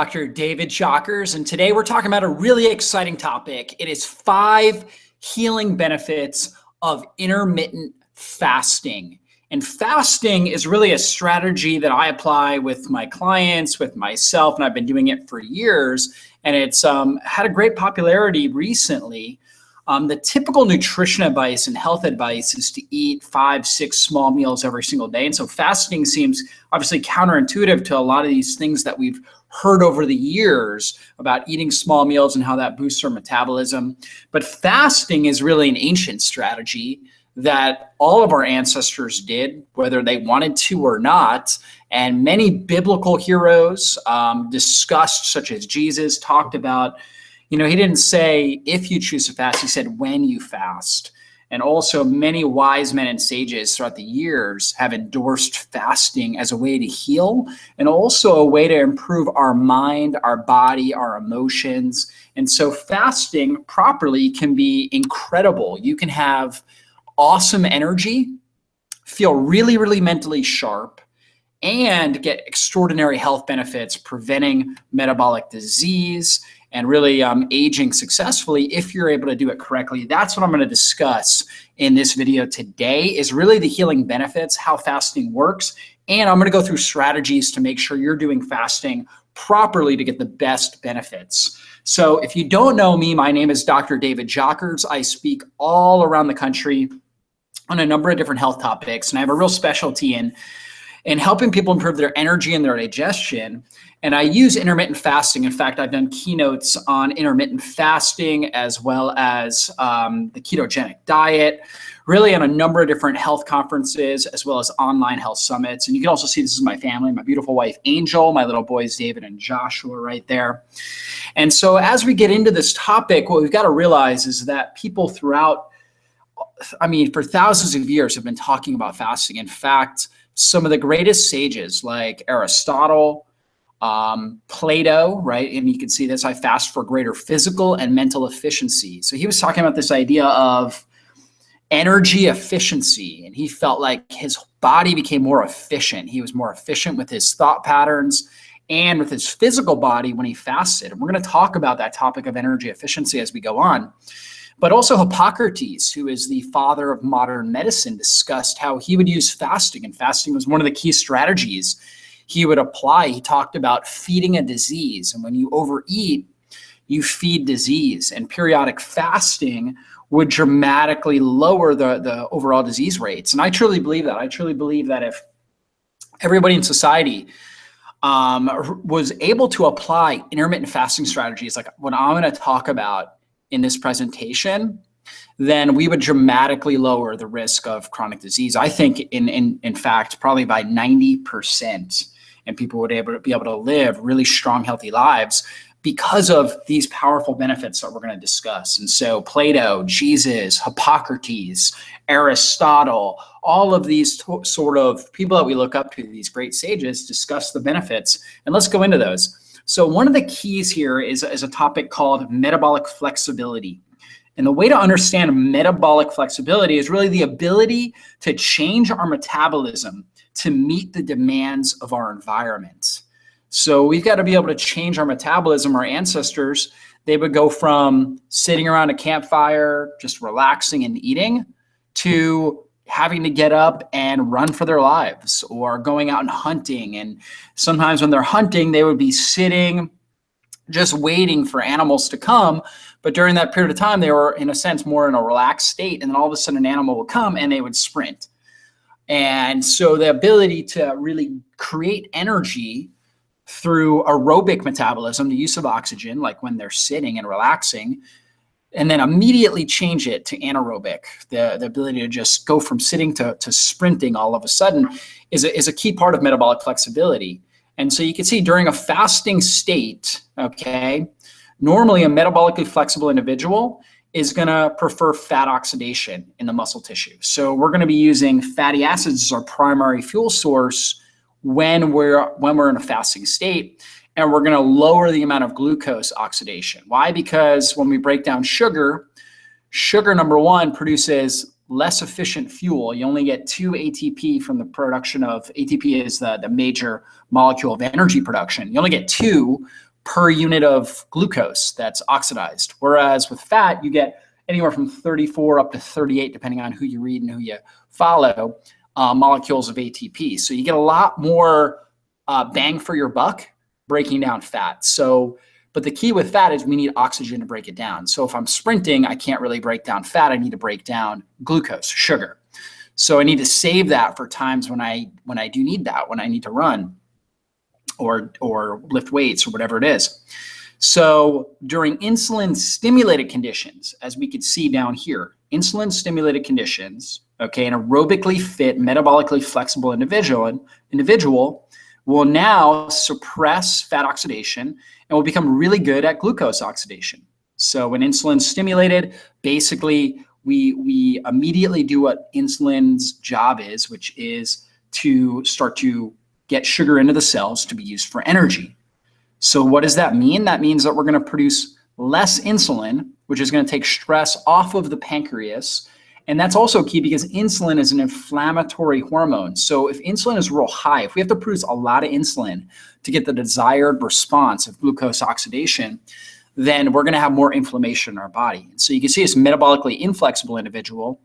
Dr. David Jockers, and today we're talking about a really exciting topic. It is 5 healing benefits of intermittent fasting. And fasting is really a strategy that I apply with my clients, with myself, and I've been doing it for years. And it's had a great popularity recently. The typical nutrition advice and health advice is to eat 5, 6 small meals every single day. And so fasting seems obviously counterintuitive to a lot of these things that we've heard over the years about eating small meals and how that boosts our metabolism. But fasting is really an ancient strategy that all of our ancestors did, whether they wanted to or not. And many biblical heroes discussed, such as Jesus, talked about, he didn't say if you choose to fast, he said when you fast. And also many wise men and sages throughout the years have endorsed fasting as a way to heal and also a way to improve our mind, our body, our emotions. And so fasting properly can be incredible. You can have awesome energy, feel really, really mentally sharp, and get extraordinary health benefits, preventing metabolic disease and really aging successfully if you're able to do it correctly. That's what I'm going to discuss in this video today, is really the healing benefits, how fasting works, and I'm going to go through strategies to make sure you're doing fasting properly to get the best benefits. So if you don't know me, my name is Dr. David Jockers. I speak all around the country on a number of different health topics, and I have a real specialty in helping people improve their energy and their digestion. And I use intermittent fasting. In fact, I've done keynotes on intermittent fasting as well as the ketogenic diet, really on a number of different health conferences as well as online health summits. And you can also see this is my family, my beautiful wife, Angel, my little boys, David and Joshua right there. And so as we get into this topic, what we've got to realize is that people throughout, for thousands of years have been talking about fasting. In fact, some of the greatest sages like Aristotle, Plato, right? And you can see this, I fast for greater physical and mental efficiency. So he was talking about this idea of energy efficiency, and he felt like his body became more efficient. He was more efficient with his thought patterns and with his physical body when he fasted. And we're going to talk about that topic of energy efficiency as we go on. But also Hippocrates, who is the father of modern medicine, discussed how he would use fasting, and fasting was one of the key strategies he would apply. He talked about feeding a disease, and when you overeat, you feed disease, and periodic fasting would dramatically lower the overall disease rates. And I truly believe that. I truly believe that if everybody in society was able to apply intermittent fasting strategies like what I'm going to talk about in this presentation, then we would dramatically lower the risk of chronic disease. I think in fact, probably by 90%, and people would be able to live really strong, healthy lives because of these powerful benefits that we're going to discuss. And so Plato, Jesus, Hippocrates, Aristotle, all of these sort of people that we look up to, these great sages, discuss the benefits. And let's go into those. So one of the keys here is a topic called metabolic flexibility. And the way to understand metabolic flexibility is really the ability to change our metabolism to meet the demands of our environment. So we've got to be able to change our metabolism. Our ancestors, they would go from sitting around a campfire, just relaxing and eating, to having to get up and run for their lives, or going out and hunting. And sometimes when they're hunting, they would be sitting just waiting for animals to come. But during that period of time, they were, in a sense, more in a relaxed state. And then all of a sudden an animal would come and they would sprint. And so the ability to really create energy through aerobic metabolism, the use of oxygen, like when they're sitting and relaxing, and then immediately change it to anaerobic, the ability to just go from sitting to sprinting all of a sudden is a key part of metabolic flexibility. And so you can see during a fasting state, okay, normally a metabolically flexible individual is going to prefer fat oxidation in the muscle tissue. So we're going to be using fatty acids as our primary fuel source when we're in a fasting state. And we're going to lower the amount of glucose oxidation. Why? Because when we break down sugar, number one, produces less efficient fuel. You only get 2 ATP from the production of, ATP is the major molecule of energy production. You only get 2 per unit of glucose that's oxidized. Whereas with fat, you get anywhere from 34 up to 38, depending on who you read and who you follow, molecules of ATP. So you get a lot more bang for your buck breaking down fat. So, but the key with fat is we need oxygen to break it down. So if I'm sprinting, I can't really break down fat. I need to break down glucose, sugar. So I need to save that for times when I do need that, when I need to run or lift weights or whatever it is. So during insulin stimulated conditions, as we could see down here, insulin stimulated conditions, okay, an aerobically fit, metabolically flexible individual will now suppress fat oxidation and will become really good at glucose oxidation. So when insulin stimulated, basically we immediately do what insulin's job is, which is to start to get sugar into the cells to be used for energy. So what does that mean? That means that we're going to produce less insulin, which is going to take stress off of the pancreas. And that's also key because insulin is an inflammatory hormone. So if insulin is real high, if we have to produce a lot of insulin to get the desired response of glucose oxidation, then we're going to have more inflammation in our body. So you can see this metabolically inflexible individual,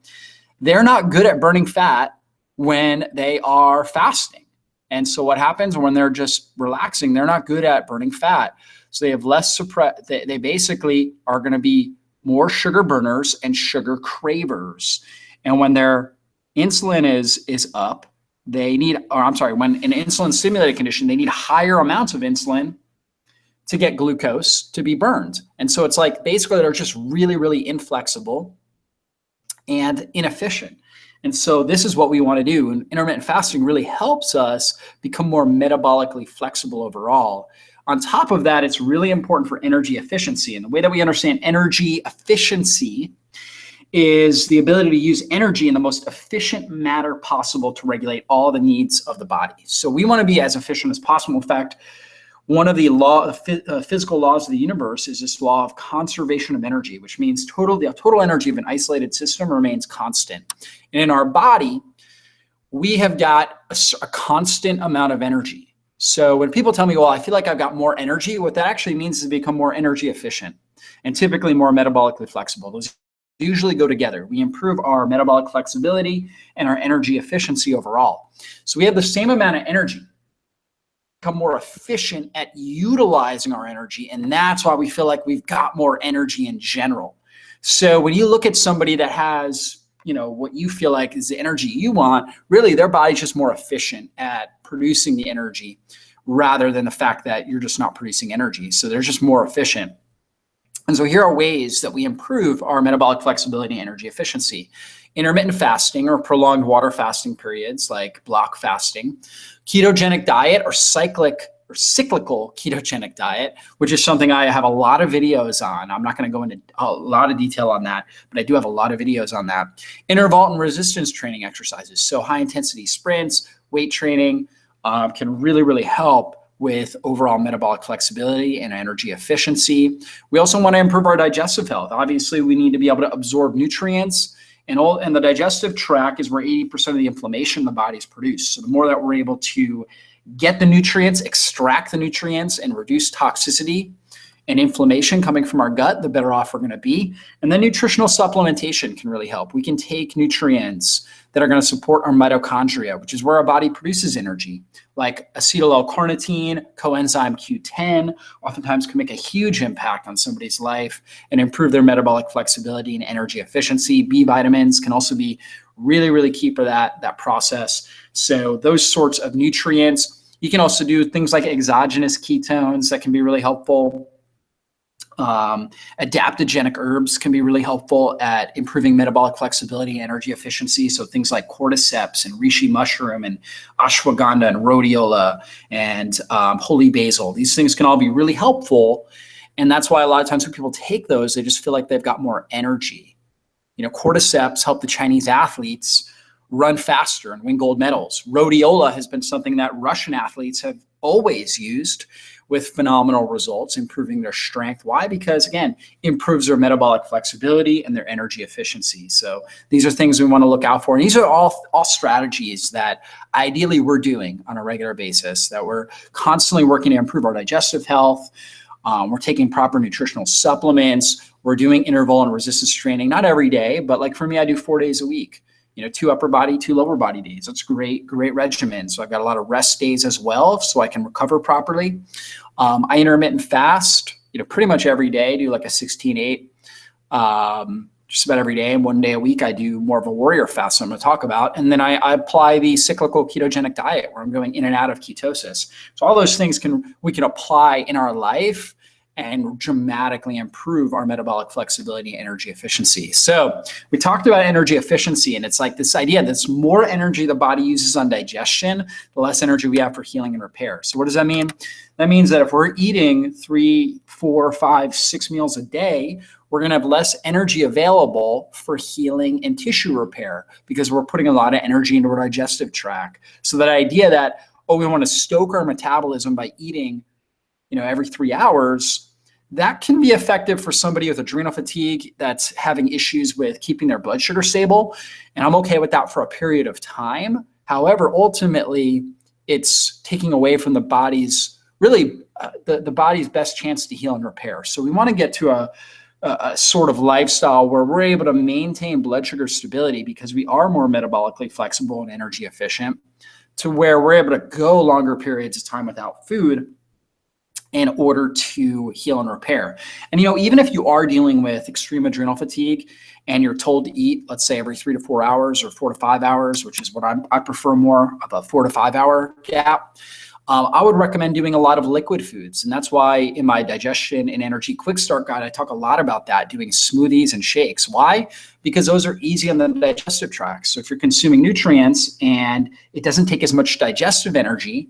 they're not good at burning fat when they are fasting. And so what happens when they're just relaxing, they're not good at burning fat. So they have less they basically are going to be more sugar burners and sugar cravers. And when their insulin is up, they need, when in insulin stimulated condition, they need higher amounts of insulin to get glucose to be burned. And so it's like basically they're just really, really inflexible and inefficient. And so this is what we want to do. And intermittent fasting really helps us become more metabolically flexible overall. On top of that, it's really important for energy efficiency. And the way that we understand energy efficiency is the ability to use energy in the most efficient manner possible to regulate all the needs of the body. So we want to be as efficient as possible. In fact, one of the physical laws of the universe is this law of conservation of energy, which means the total energy of an isolated system remains constant. And in our body, we have got a constant amount of energy. So when people tell me, well, I feel like I've got more energy, what that actually means is to become more energy efficient and typically more metabolically flexible. Those usually go together. We improve our metabolic flexibility and our energy efficiency overall. So we have the same amount of energy, become more efficient at utilizing our energy. And that's why we feel like we've got more energy in general. So when you look at somebody that has, what you feel like is the energy you want, really their body's just more efficient at producing the energy rather than the fact that you're just not producing energy. So they're just more efficient. And so here are ways that we improve our metabolic flexibility and energy efficiency. Intermittent fasting or prolonged water fasting periods like block fasting, ketogenic diet or cyclical ketogenic diet, which is something I have a lot of videos on. I'm not going to go into a lot of detail on that, but I do have a lot of videos on that. Interval and resistance training exercises. So high intensity sprints, weight training can really, really help with overall metabolic flexibility and energy efficiency. We also want to improve our digestive health. Obviously, we need to be able to absorb nutrients. And the digestive tract is where 80% of the inflammation in the body is produced. So the more that we're able to get the nutrients, extract the nutrients, and reduce toxicity and inflammation coming from our gut, the better off we're going to be. And then nutritional supplementation can really help. We can take nutrients that are going to support our mitochondria, which is where our body produces energy, like acetyl L-carnitine, coenzyme Q10, oftentimes can make a huge impact on somebody's life and improve their metabolic flexibility and energy efficiency. B vitamins can also be really, really key for that process. So those sorts of nutrients. You can also do things like exogenous ketones that can be really helpful. Adaptogenic herbs can be really helpful at improving metabolic flexibility and energy efficiency. So things like cordyceps and reishi mushroom and ashwagandha and rhodiola and holy basil. These things can all be really helpful. And that's why a lot of times when people take those, they just feel like they've got more energy. Cordyceps help the Chinese athletes run faster and win gold medals. Rhodiola has been something that Russian athletes have always used with phenomenal results, improving their strength. Why? Because again, improves their metabolic flexibility and their energy efficiency. So these are things we want to look out for. And these are all strategies that ideally we're doing on a regular basis, that we're constantly working to improve our digestive health, We're taking proper nutritional supplements. We're doing interval and resistance training, not every day, but like for me, I do 4 days a week. 2 upper body, 2 lower body days. That's great regimen. So I've got a lot of rest days as well, so I can recover properly. I intermittent fast, pretty much every day. Do like a 16-8, just about every day. And 1 day a week, I do more of a warrior fast, I'm going to talk about. And then I apply the cyclical ketogenic diet, where I'm going in and out of ketosis. So all those things we can apply in our life and dramatically improve our metabolic flexibility and energy efficiency. So we talked about energy efficiency, and it's like this idea that the more energy the body uses on digestion, the less energy we have for healing and repair. So what does that mean? That means that if we're eating 3, 4, 5, 6 meals a day, we're going to have less energy available for healing and tissue repair because we're putting a lot of energy into our digestive tract. So that idea that, we want to stoke our metabolism by eating every 3 hours, that can be effective for somebody with adrenal fatigue that's having issues with keeping their blood sugar stable. And I'm okay with that for a period of time. However, ultimately, it's taking away from the body's the body's best chance to heal and repair. So we want to get to a sort of lifestyle where we're able to maintain blood sugar stability because we are more metabolically flexible and energy efficient, to where we're able to go longer periods of time without food in order to heal and repair. And, even if you are dealing with extreme adrenal fatigue and you're told to eat, let's say every 3 to 4 hours or 4 to 5 hours, which is what I prefer, more of a 4 to 5 hour gap, I would recommend doing a lot of liquid foods. And that's why in my digestion and energy quick start guide, I talk a lot about that, doing smoothies and shakes. Why? Because those are easy on the digestive tract. So if you're consuming nutrients and it doesn't take as much digestive energy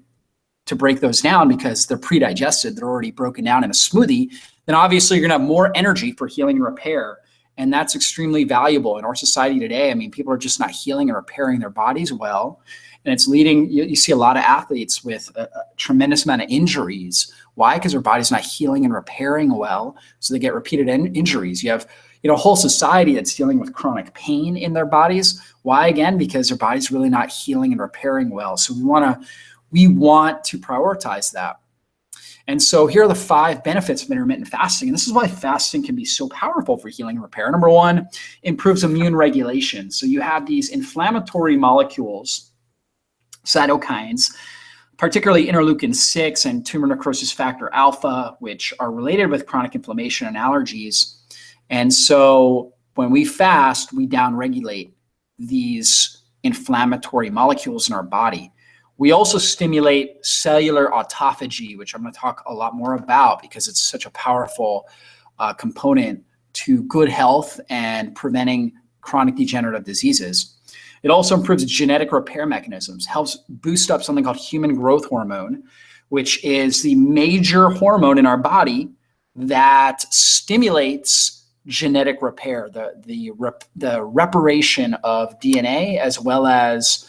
to break those down because they're pre-digested, they're already broken down in a smoothie, then obviously you're gonna have more energy for healing and repair. And that's extremely valuable in our society today. I mean, people are just not healing and repairing their bodies well. And it's leading, you see a lot of athletes with a tremendous amount of injuries. Why? Because their body's not healing and repairing well. So they get repeated injuries. You have a whole society that's dealing with chronic pain in their bodies. Why? Again, because their body's really not healing and repairing well. So we want to prioritize that. And so here are the 5 benefits of intermittent fasting. And this is why fasting can be so powerful for healing and repair. Number 1, improves immune regulation. So you have these inflammatory molecules, cytokines, particularly interleukin-6 and tumor necrosis factor alpha, which are related with chronic inflammation and allergies. And so when we fast, we downregulate these inflammatory molecules in our body. We also stimulate cellular autophagy, which I'm going to talk a lot more about because it's such a powerful component to good health and preventing chronic degenerative diseases. It also improves genetic repair mechanisms, helps boost up something called human growth hormone, which is the major hormone in our body that stimulates genetic repair, the reparation of DNA, as well as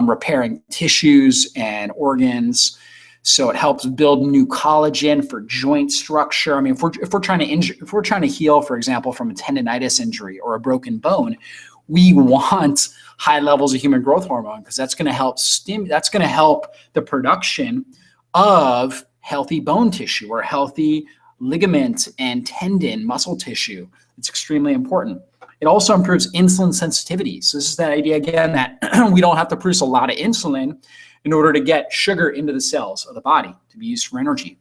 repairing tissues and organs. So it helps build new collagen for joint structure. I mean, if we're trying to heal, for example, from a tendonitis injury or a broken bone, we want high levels of human growth hormone because that's going to help the production of healthy bone tissue or healthy ligament and tendon muscle tissue. It's extremely important. It also improves insulin sensitivity. So this is that idea again that we don't have to produce a lot of insulin in order to get sugar into the cells of the body to be used for energy.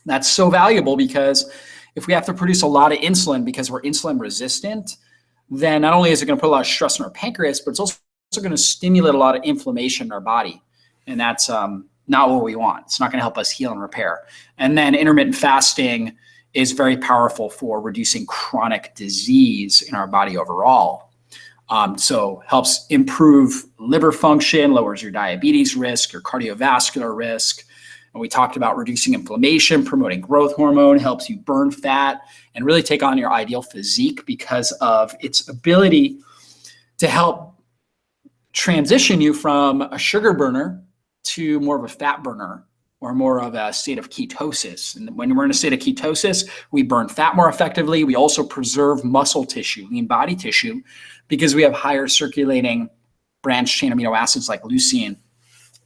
That's so valuable because if we have to produce a lot of insulin because we're insulin resistant, then not only is it going to put a lot of stress on our pancreas, but it's also going to stimulate a lot of inflammation in our body. And that's not what we want. It's not going to help us heal and repair. And then intermittent fasting is very powerful for reducing chronic disease in our body overall. So helps improve liver function, lowers your diabetes risk, your cardiovascular risk. And we talked about reducing inflammation, promoting growth hormone, helps you burn fat and really take on your ideal physique because of its ability to help transition you from a sugar burner to more of a fat burner or more of a state of ketosis. And when we're in a state of ketosis, we burn fat more effectively. We also preserve muscle tissue, lean body tissue, because we have higher circulating branched chain amino acids like leucine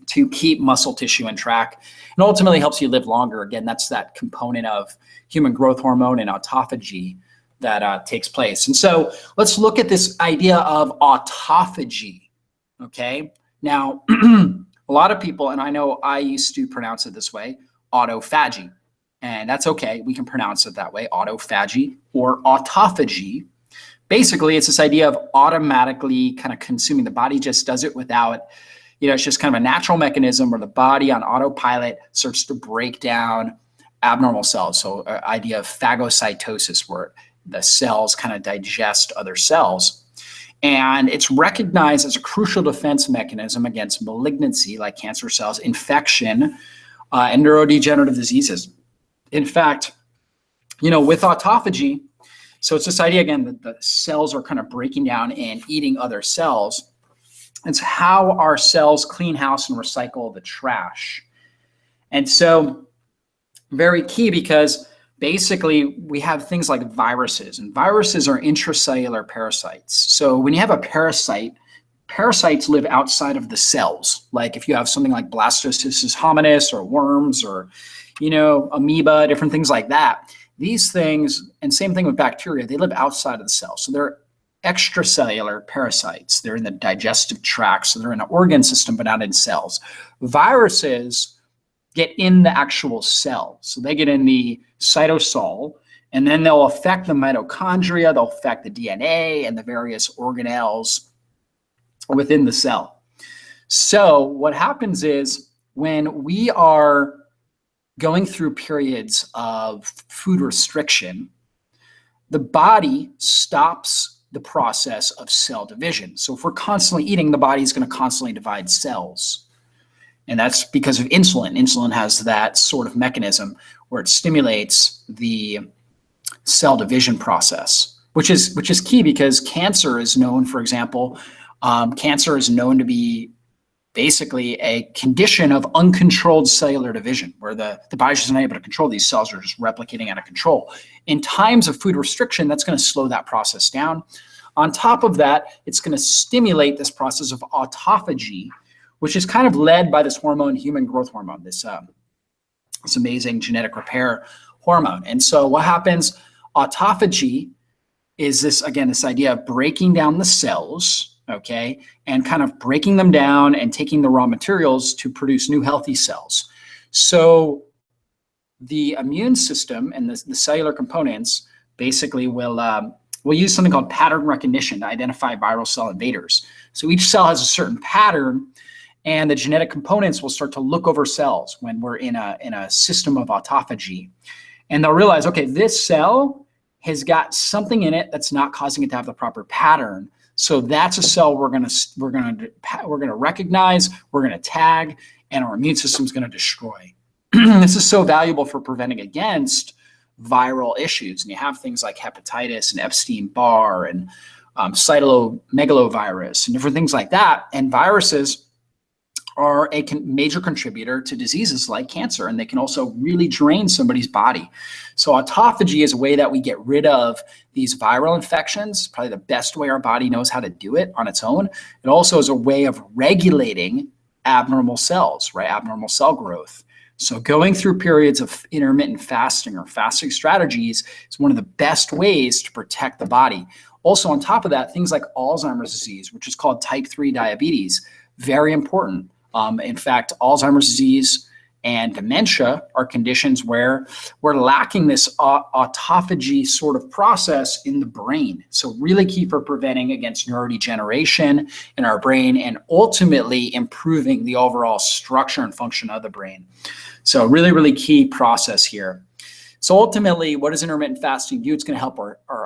to keep muscle tissue in track, and ultimately helps you live longer. Again, that's that component of human growth hormone and autophagy that takes place. And so let's look at this idea of autophagy, okay? Now, a lot of people, and I know I used to pronounce it this way, autophagy, and that's okay. We can pronounce it that way, autophagy or autophagy. Basically, it's this idea of automatically kind of consuming. The body just does it without, it's just kind of a natural mechanism where the body on autopilot starts to break down abnormal cells. So idea of phagocytosis, where the cells kind of digest other cells. And it's recognized as a crucial defense mechanism against malignancy, like cancer cells, infection, and neurodegenerative diseases. In fact, with autophagy, so it's this idea, again, that the cells are kind of breaking down and eating other cells. It's how our cells clean house and recycle the trash. And so very key, because basically we have things like viruses, and viruses are intracellular parasites. So when you have a parasite, parasites live outside of the cells. Like if you have something like blastocystis hominis or worms or, amoeba, different things like that. These things, and same thing with bacteria, they live outside of the cell. So they're extracellular parasites. They're in the digestive tract, so they're in an organ system, but not in cells. Viruses get in the actual cell. So they get in the cytosol, and then they'll affect the mitochondria, they'll affect the DNA and the various organelles within the cell. So what happens is when we are going through periods of food restriction, the body stops the process of cell division. So if we're constantly eating, the body is going to constantly divide cells. And that's because of insulin. Insulin has that sort of mechanism where it stimulates the cell division process, which is key, because cancer is known, for example, cancer is known to be basically a condition of uncontrolled cellular division, where the body's just not able to control. These cells are just replicating out of control. In times of food restriction, that's going to slow that process down. On top of that, it's going to stimulate this process of autophagy, which is kind of led by this hormone, human growth hormone, this amazing genetic repair hormone. And so what happens, autophagy is this idea of breaking down the cells, okay, and kind of breaking them down and taking the raw materials to produce new healthy cells. So the immune system and the cellular components basically will use something called pattern recognition to identify viral cell invaders. So each cell has a certain pattern, and the genetic components will start to look over cells when we're in a system of autophagy. And they'll realize, okay, this cell has got something in it that's not causing it to have the proper pattern. So that's a cell we're gonna recognize, we're gonna tag, and our immune system's gonna destroy. This is so valuable for preventing against viral issues. And you have things like hepatitis and Epstein-Barr and cytomegalovirus and different things like that. And viruses are a major contributor to diseases like cancer, and they can also really drain somebody's body. So autophagy is a way that we get rid of these viral infections, probably the best way our body knows how to do it on its own. It also is a way of regulating abnormal cells, right? Abnormal cell growth. So going through periods of intermittent fasting or fasting strategies is one of the best ways to protect the body. Also, on top of that, things like Alzheimer's disease, which is called type 3 diabetes, very important. In fact, Alzheimer's disease and dementia are conditions where we're lacking this autophagy sort of process in the brain. So really key for preventing against neurodegeneration in our brain and ultimately improving the overall structure and function of the brain. So really, really key process here. So ultimately, what does intermittent fasting do? It's going to help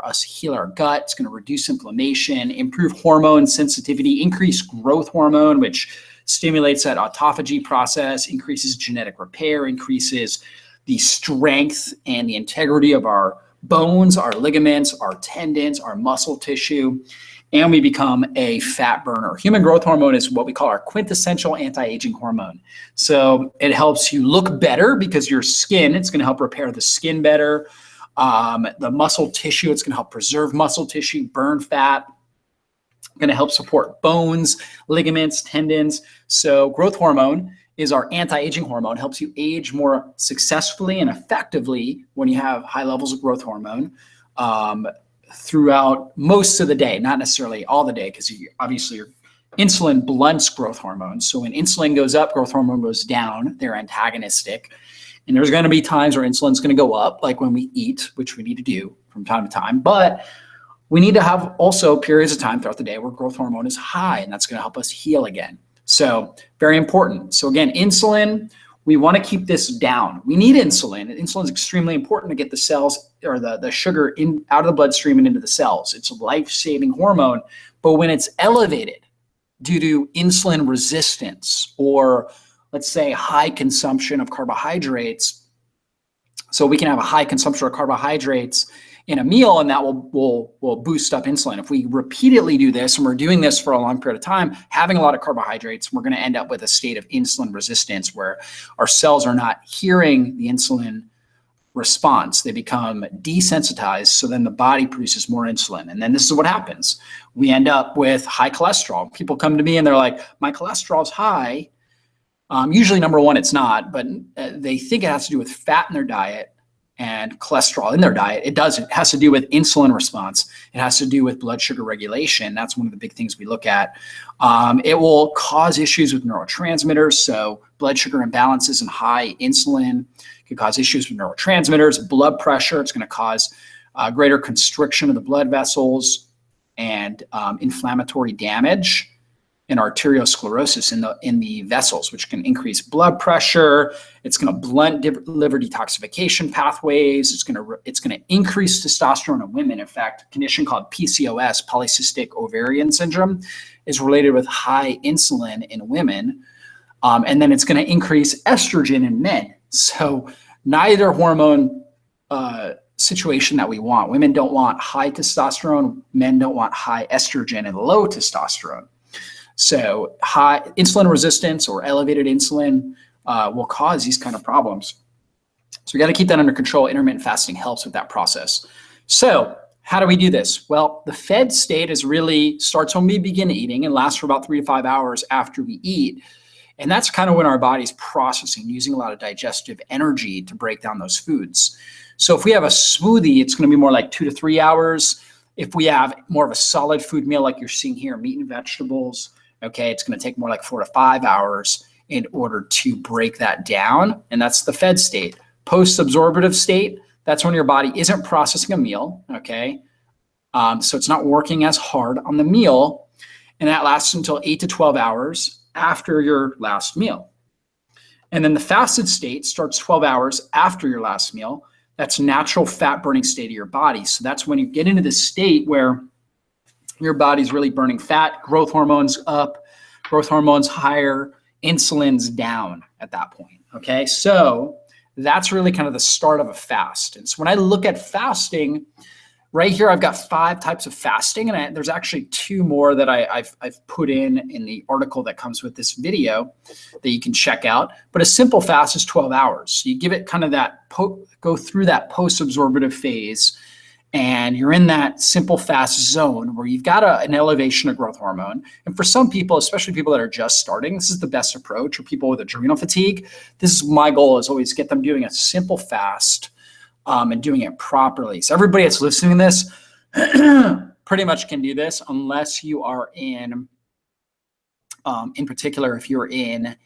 us heal our gut. It's going to reduce inflammation, improve hormone sensitivity, increase growth hormone, which stimulates that autophagy process, increases genetic repair, increases the strength and the integrity of our bones, our ligaments, our tendons, our muscle tissue, and we become a fat burner. Human growth hormone is what we call our quintessential anti-aging hormone. So it helps you look better because your skin, it's going to help repair the skin better. The muscle tissue, it's going to help preserve muscle tissue, burn fat. going to help support bones, ligaments, tendons. So growth hormone is our anti-aging hormone, helps you age more successfully and effectively when you have high levels of growth hormone throughout most of the day, not necessarily all the day, because obviously your insulin blunts growth hormone. So when insulin goes up, growth hormone goes down. They're antagonistic. And there's going to be times where insulin's going to go up, like when we eat, which we need to do from time to time. But we need to have also periods of time throughout the day where growth hormone is high, and that's going to help us heal again. So very important. So again, insulin, we want to keep this down. We need insulin. Insulin is extremely important to get the cells or the sugar out of the bloodstream and into the cells. It's a life-saving hormone. But when it's elevated due to insulin resistance or let's say high consumption of carbohydrates, so we can have a high consumption of carbohydrates in a meal, and that will boost up insulin. If we repeatedly do this, and we're doing this for a long period of time, having a lot of carbohydrates, we're going to end up with a state of insulin resistance where our cells are not hearing the insulin response. They become desensitized, so then the body produces more insulin. And then this is what happens. We end up with high cholesterol. People come to me and they're like, my cholesterol is high. Usually, number one, it's not, but they think it has to do with fat in their diet and cholesterol in their diet. It doesn't. It has to do with insulin response. It has to do with blood sugar regulation. That's one of the big things we look at. It will cause issues with neurotransmitters. So blood sugar imbalances and high insulin can cause issues with neurotransmitters, blood pressure. It's going to cause greater constriction of the blood vessels and inflammatory damage and arteriosclerosis in the vessels, which can increase blood pressure. It's going to blunt liver detoxification pathways. It's going to increase testosterone in women. In fact, a condition called PCOS, polycystic ovarian syndrome, is related with high insulin in women. And then it's going to increase estrogen in men. So neither hormone situation that we want. Women don't want high testosterone. Men don't want high estrogen and low testosterone. So high insulin resistance or elevated insulin will cause these kind of problems. So we got to keep that under control. Intermittent fasting helps with that process. So how do we do this? Well, the fed state starts when we begin eating and lasts for about 3 to 5 hours after we eat. And that's kind of when our body's processing, using a lot of digestive energy to break down those foods. So if we have a smoothie, it's going to be more like 2 to 3 hours. If we have more of a solid food meal like you're seeing here, meat and vegetables, okay, it's going to take more like 4 to 5 hours in order to break that down. And that's the fed state. Post-absorptive state, that's when your body isn't processing a meal, okay? So it's not working as hard on the meal. And that lasts until 8 to 12 hours after your last meal. And then the fasted state starts 12 hours after your last meal. That's natural fat burning state of your body. So that's when you get into this state where your body's really burning fat, growth hormones up, growth hormones higher, insulin's down at that point, okay? So that's really kind of the start of a fast. And so when I look at fasting, right here, I've got 5 types of fasting, and there's actually 2 more that I've put in the article that comes with this video that you can check out. But a simple fast is 12 hours. So you give it kind of that, go through that post-absorptive phase, and you're in that simple fast zone where you've got an elevation of growth hormone. And for some people, especially people that are just starting, this is the best approach, or people with adrenal fatigue. This is my goal, is always get them doing a simple fast and doing it properly. So everybody that's listening to this pretty much can do this, unless you are in particular, if you're in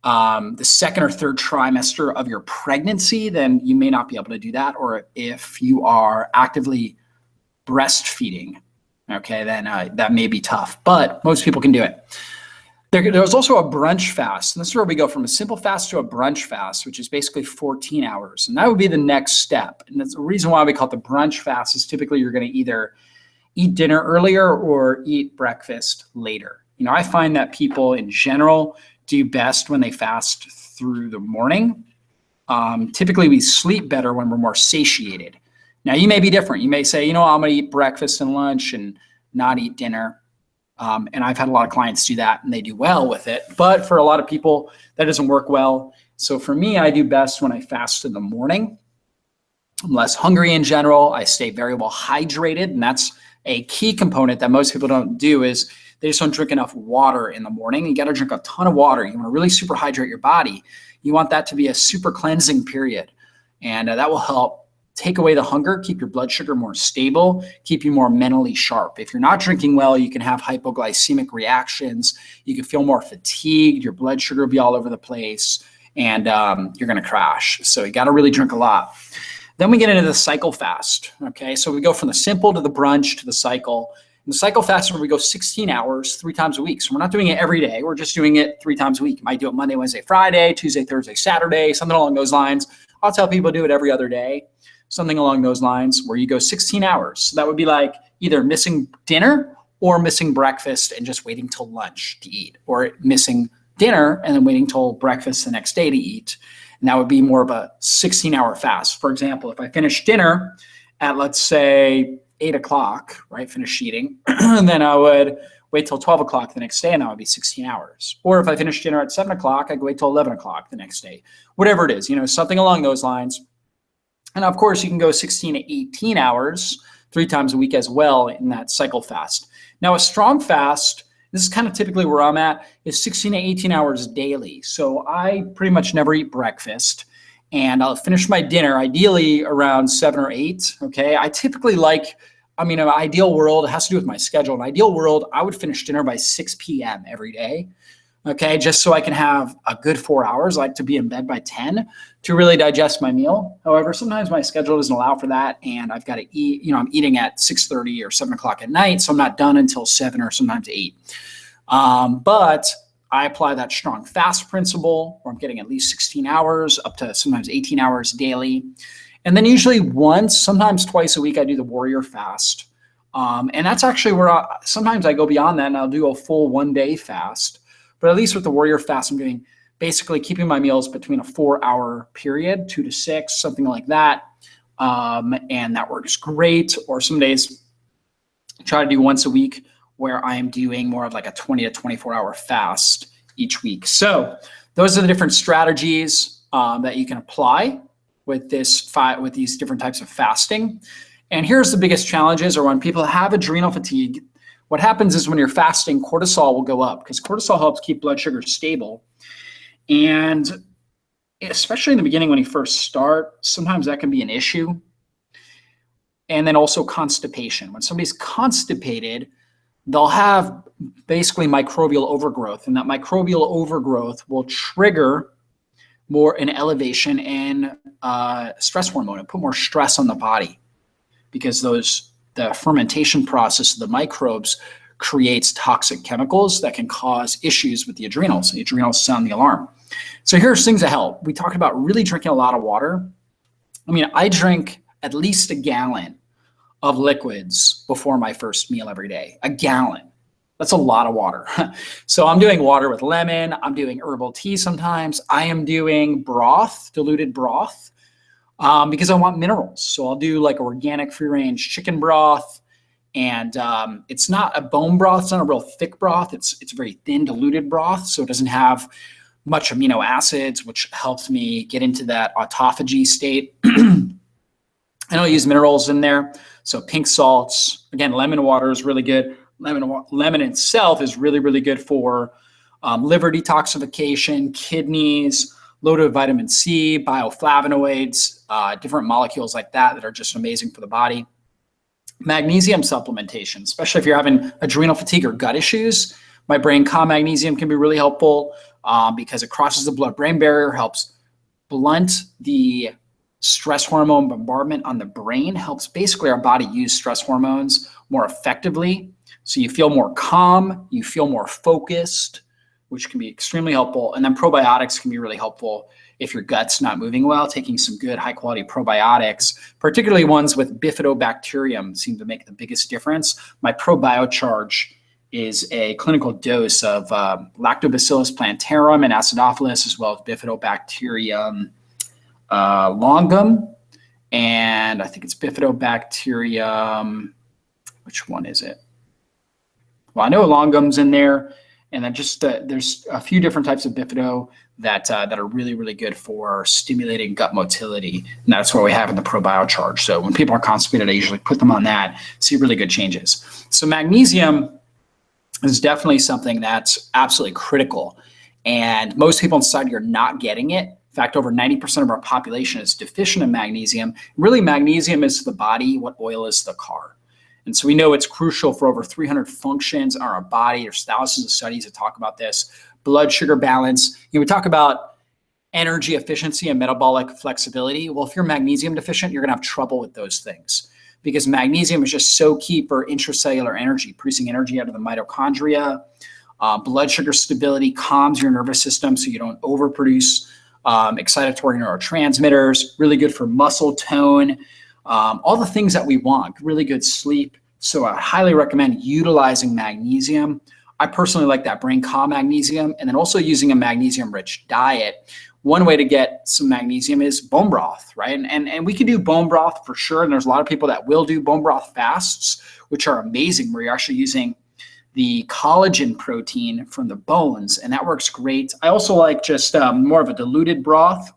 the 2nd or 3rd trimester of your pregnancy, then you may not be able to do that. Or if you are actively breastfeeding, okay, then that may be tough, but most people can do it. There's also a brunch fast, and this is where we go from a simple fast to a brunch fast, which is basically 14 hours. And that would be the next step. And that's the reason why we call it the brunch fast, is typically you're going to either eat dinner earlier or eat breakfast later. You know, I find that people in general do best when they fast through the morning. Typically we sleep better when we're more satiated. Now you may be different. You may say, you know, I'm going to eat breakfast and lunch and not eat dinner. And I've had a lot of clients do that and they do well with it. But for a lot of people, that doesn't work well. So for me, I do best when I fast in the morning. I'm less hungry in general. I stay very well hydrated, and that's a key component that most people don't do is they just don't drink enough water in the morning. You got to drink a ton of water. You want to really super hydrate your body. You want that to be a super cleansing period. And that will help take away the hunger, keep your blood sugar more stable, keep you more mentally sharp. If you're not drinking well, you can have hypoglycemic reactions. You can feel more fatigued. Your blood sugar will be all over the place, and you're going to crash. So you got to really drink a lot. Then we get into the cycle fast. Okay, so we go from the simple to the brunch to the cycle. And the cycle fast is where we go 16 hours, 3 times a week. So we're not doing it every day. We're just doing it 3 times a week. You might do it Monday, Wednesday, Friday, Tuesday, Thursday, Saturday, something along those lines. I'll tell people to do it every other day, something along those lines, where you go 16 hours. So that would be like either missing dinner or missing breakfast and just waiting till lunch to eat, or missing dinner and then waiting till breakfast the next day to eat. And that would be more of a 16-hour fast. For example, if I finish dinner at, let's say, 8 o'clock, right, finish eating, and then I would wait till 12 o'clock the next day, and that would be 16 hours. Or if I finish dinner at 7 o'clock, I could wait till 11 o'clock the next day. Whatever it is, something along those lines. And of course, you can go 16 to 18 hours 3 times a week as well in that cycle fast. Now, a strong fast, this is kind of typically where I'm at, is 16 to 18 hours daily. So I pretty much never eat breakfast, and I'll finish my dinner ideally around 7 or 8. Okay, I typically an ideal world, it has to do with my schedule. In an ideal world, I would finish dinner by 6 p.m. every day. Okay, just so I can have a good 4 hours. I like to be in bed by 10 to really digest my meal. However, sometimes my schedule doesn't allow for that, and I've got to eat, I'm eating at 6:30 or 7 o'clock at night, so I'm not done until 7 or sometimes 8. But I apply that strong fast principle where I'm getting at least 16 hours, up to sometimes 18 hours daily. And then usually once, sometimes twice a week, I do the warrior fast. And that's actually where sometimes I go beyond that and I'll do a full 1-day fast. But at least with the warrior fast, I'm doing basically keeping my meals between a 4-hour period, 2 to 6, something like that. And that works great. Or some days I try to do once a week where I am doing more of like a 20 to 24-hour fast each week. So those are the different strategies that you can apply with these different types of fasting. And here's the biggest challenges, or when people have adrenal fatigue, what happens is when you're fasting, cortisol will go up because cortisol helps keep blood sugar stable. And especially in the beginning when you first start, sometimes that can be an issue. And then also constipation. When somebody's constipated, they'll have basically microbial overgrowth, and that microbial overgrowth will trigger more an elevation in stress hormone and put more stress on the body, because the fermentation process of the microbes creates toxic chemicals that can cause issues with the adrenals. The adrenals sound the alarm. So here's things that help. We talked about really drinking a lot of water. I drink at least a gallon of liquids before my first meal every day. A gallon. That's a lot of water. So I'm doing water with lemon. I'm doing herbal tea sometimes. I am doing broth, diluted broth, because I want minerals. So I'll do like organic free-range chicken broth. And it's not a bone broth. It's not a real thick broth. It's a very thin diluted broth. So it doesn't have much amino acids, which helps me get into that autophagy state. I don't use minerals in there. So pink salts, again, lemon water is really good. Lemon itself is really, really good for liver detoxification, kidneys, loaded with vitamin C, bioflavonoids, different molecules like that are just amazing for the body. Magnesium supplementation, especially if you're having adrenal fatigue or gut issues. My Brain Calm Magnesium can be really helpful because it crosses the blood-brain barrier, helps blunt the stress hormone bombardment on the brain, helps basically our body use stress hormones more effectively. So you feel more calm, you feel more focused, which can be extremely helpful. And then probiotics can be really helpful if your gut's not moving well. Taking some good high quality probiotics, particularly ones with bifidobacterium, seem to make the biggest difference. My ProBioCharge is a clinical dose of Lactobacillus plantarum and acidophilus, as well as bifidobacterium longum, and I think it's bifidobacterium. Which one is it? Well, I know longum's in there, and then just there's a few different types of bifido that are really, really good for stimulating gut motility. And that's what we have in the ProBioCharge. So when people are constipated, I usually put them on that, see really good changes. So magnesium is definitely something that's absolutely critical. And most people in society are not getting it. In fact, over 90% of our population is deficient in magnesium. Really, magnesium is to the body what oil is to the car. And so we know it's crucial for over 300 functions in our body. There's thousands of studies that talk about this. Blood sugar balance. We talk about energy efficiency and metabolic flexibility. Well, if you're magnesium deficient, you're going to have trouble with those things because magnesium is just so key for intracellular energy, producing energy out of the mitochondria. Blood sugar stability calms your nervous system so you don't overproduce excitatory neurotransmitters. Really good for muscle tone. All the things that we want. Really good sleep. So I highly recommend utilizing magnesium. I personally like that brain calm magnesium, and then also using a magnesium-rich diet. One way to get some magnesium is bone broth, right? And we can do bone broth for sure. And there's a lot of people that will do bone broth fasts, which are amazing, where you're actually using the collagen protein from the bones, and that works great. I also like just more of a diluted broth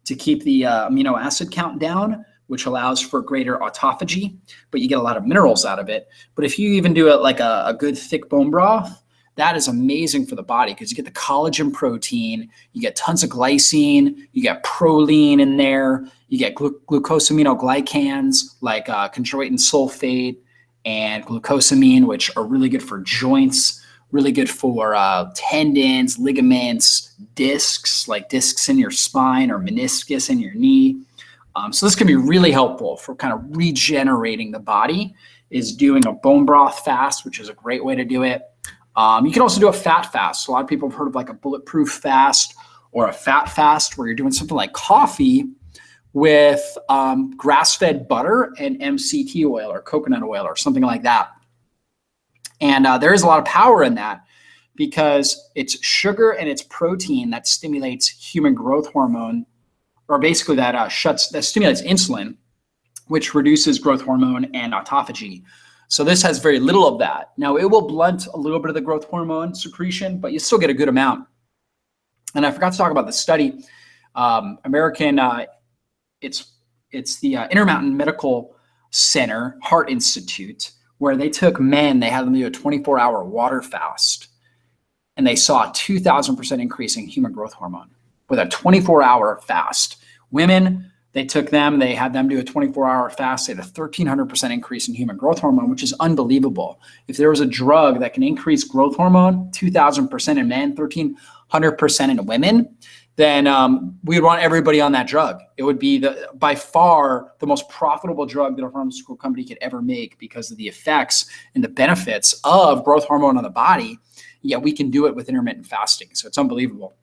to keep the amino acid count down, which allows for greater autophagy, but you get a lot of minerals out of it. But if you even do it like a good thick bone broth, that is amazing for the body because you get the collagen protein, you get tons of glycine, you get proline in there, you get glucosaminoglycans like chondroitin sulfate and glucosamine, which are really good for joints, really good for tendons, ligaments, discs, like discs in your spine or meniscus in your knee. So this can be really helpful for kind of regenerating the body, is doing a bone broth fast, which is a great way to do it. You can also do a fat fast. A lot of people have heard of like a bulletproof fast or a fat fast where you're doing something like coffee with grass-fed butter and MCT oil or coconut oil or something like that. And there is a lot of power in that because it's sugar and it's protein that stimulates human growth hormone, or basically that stimulates insulin, which reduces growth hormone and autophagy. So this has very little of that. Now, it will blunt a little bit of the growth hormone secretion, but you still get a good amount. And I forgot to talk about the study. It's the Intermountain Medical Center Heart Institute, where they took men, they had them do a 24-hour water fast, and they saw a 2,000% increase in human growth hormone with a 24-hour fast. Women, they had them do a 24-hour fast, they had a 1,300% increase in human growth hormone, which is unbelievable. If there was a drug that can increase growth hormone, 2,000% in men, 1,300% in women, then we would want everybody on that drug. It would be by far the most profitable drug that a pharmaceutical company could ever make because of the effects and the benefits of growth hormone on the body. Yet we can do it with intermittent fasting. So it's unbelievable.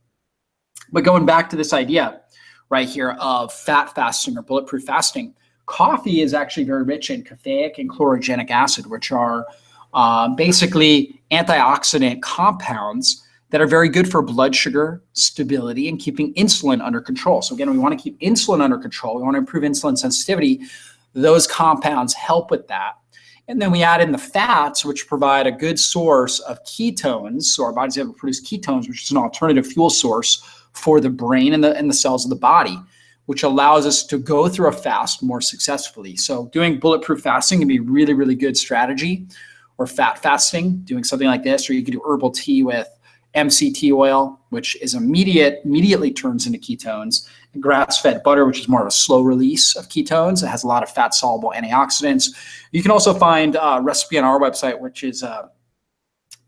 But going back to this idea right here of fat fasting or bulletproof fasting, coffee is actually very rich in caffeic and chlorogenic acid, which are basically antioxidant compounds that are very good for blood sugar stability and keeping insulin under control. So again, we want to keep insulin under control. We want to improve insulin sensitivity. Those compounds help with that. And then we add in the fats, which provide a good source of ketones. So our body's able to produce ketones, which is an alternative fuel source for the brain and the cells of the body, which allows us to go through a fast more successfully. So doing bulletproof fasting can be really, really good strategy, or fat fasting, doing something like this, or you could do herbal tea with MCT oil, which is immediately turns into ketones, and grass-fed butter, which is more of a slow release of ketones. It has a lot of fat-soluble antioxidants. You can also find a recipe on our website, which is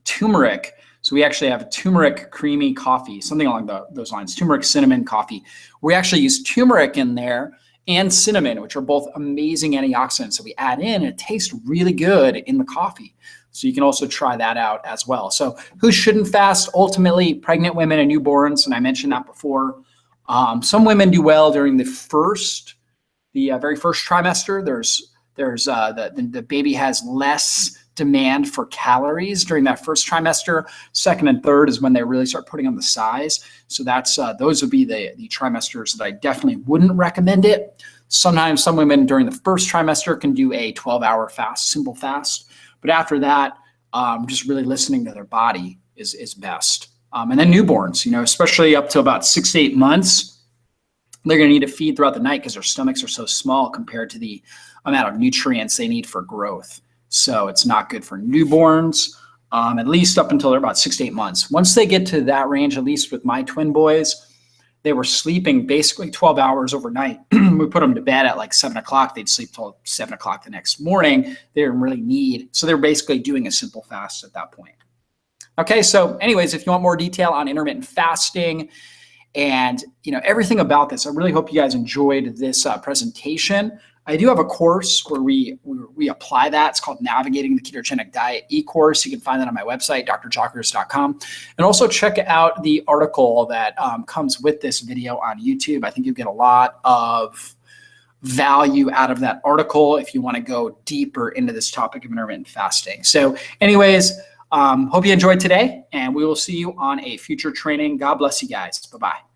turmeric. So we actually have turmeric creamy coffee, something along those lines, turmeric cinnamon coffee. We actually use turmeric in there and cinnamon, which are both amazing antioxidants. So we add in, and it tastes really good in the coffee. So you can also try that out as well. So who shouldn't fast? Ultimately, pregnant women and newborns, and I mentioned that before. Some women do well during the very first trimester. The baby has less demand for calories during that first trimester. Second and third is when they really start putting on the size. So that's those would be the trimesters that I definitely wouldn't recommend it. Sometimes some women during the first trimester can do a 12-hour fast, simple fast. But after that, just really listening to their body is best. And then newborns, especially up to about 6 to 8 months, they're going to need to feed throughout the night because their stomachs are so small compared to the amount of nutrients they need for growth. So it's not good for newborns, at least up until they're about 6 to 8 months. Once they get to that range, at least with my twin boys, they were sleeping basically 12 hours overnight. We put them to bed at like 7 o'clock. They'd sleep till 7 o'clock the next morning. They didn't really need. So they're basically doing a simple fast at that point. Okay, so anyways, if you want more detail on intermittent fasting and everything about this, I really hope you guys enjoyed this presentation. I do have a course where we apply that. It's called Navigating the Ketogenic Diet e-course. You can find that on my website, drjockers.com. And also check out the article that comes with this video on YouTube. I think you'll get a lot of value out of that article if you want to go deeper into this topic of intermittent fasting. So anyways, hope you enjoyed today, and we will see you on a future training. God bless you guys. Bye-bye.